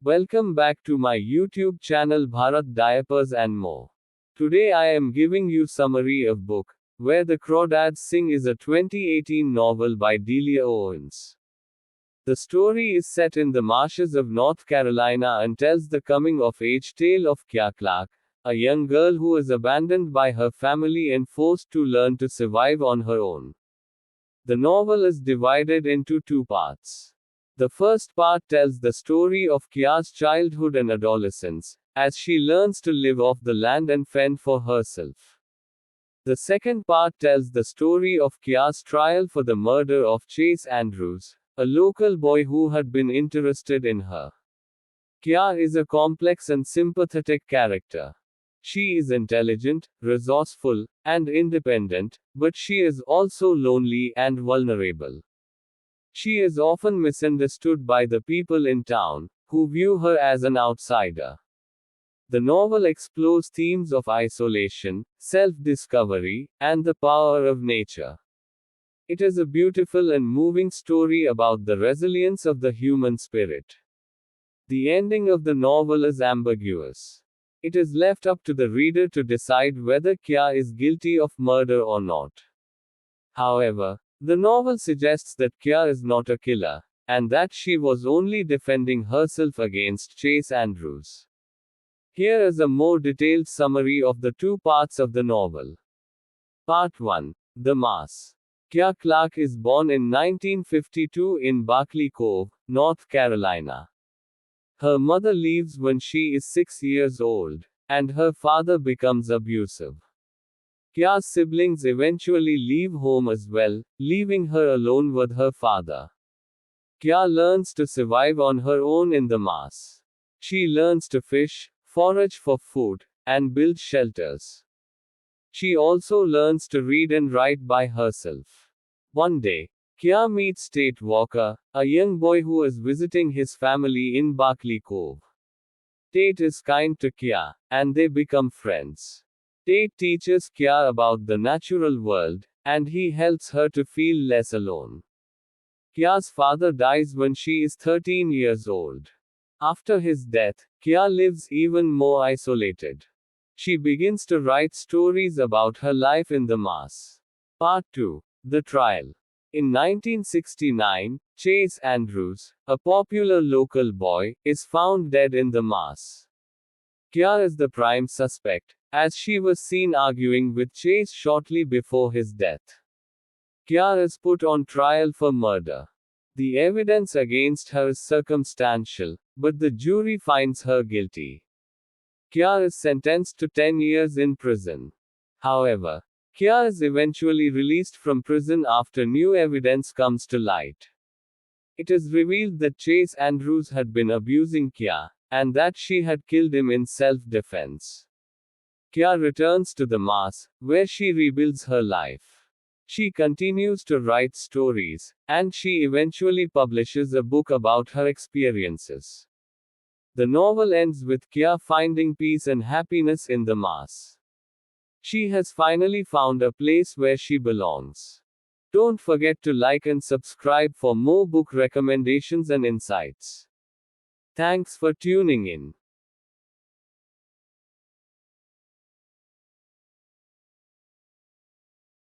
Welcome back to my YouTube channel Bharat Diapers and more. Today I am giving you summary of book, Where the Crawdads Sing is a 2018 novel by Delia Owens. The story is set in the marshes of North Carolina and tells the coming-of-age tale of Kya Clark, a young girl who is abandoned by her family and forced to learn to survive on her own. The novel is divided into two parts. The first part tells the story of Kya's childhood and adolescence, as she learns to live off the land and fend for herself. The second part tells the story of Kya's trial for the murder of Chase Andrews, a local boy who had been interested in her. Kya is a complex and sympathetic character. She is intelligent, resourceful, and independent, but she is also lonely and vulnerable. She is often misunderstood by the people in town, who view her as an outsider. The novel explores themes of isolation, self-discovery, and the power of nature. It is a beautiful and moving story about the resilience of the human spirit. The ending of the novel is ambiguous. It is left up to the reader to decide whether Kya is guilty of murder or not. However, the novel suggests that Kya is not a killer, and that she was only defending herself against Chase Andrews. Here is a more detailed summary of the two parts of the novel. Part 1. The Mass. Kya Clark is born in 1952 in Barkley Cove, North Carolina. Her mother leaves when she is 6 years old, and her father becomes abusive. Kya's siblings eventually leave home as well, leaving her alone with her father. Kya learns to survive on her own in the mass. She learns to fish, forage for food, and build shelters. She also learns to read and write by herself. One day, Kya meets Tate Walker, a young boy who is visiting his family in Barkley Cove. Tate is kind to Kya, and they become friends. Tate teaches Kya about the natural world, and he helps her to feel less alone. Kya's father dies when she is 13 years old. After his death, Kya lives even more isolated. She begins to write stories about her life in the mass. Part 2. The Trial. In 1969, Chase Andrews, a popular local boy, is found dead in the mass. Kya is the prime suspect, as she was seen arguing with Chase shortly before his death. Kya is put on trial for murder. The evidence against her is circumstantial, but the jury finds her guilty. Kya is sentenced to 10 years in prison. However, Kya is eventually released from prison after new evidence comes to light. It is revealed that Chase Andrews had been abusing Kya, and that she had killed him in self-defense. Kya returns to the mass, where she rebuilds her life. She continues to write stories, and she eventually publishes a book about her experiences. The novel ends with Kya finding peace and happiness in the mass. She has finally found a place where she belongs. Don't forget to like and subscribe for more book recommendations and insights. Thanks for tuning in.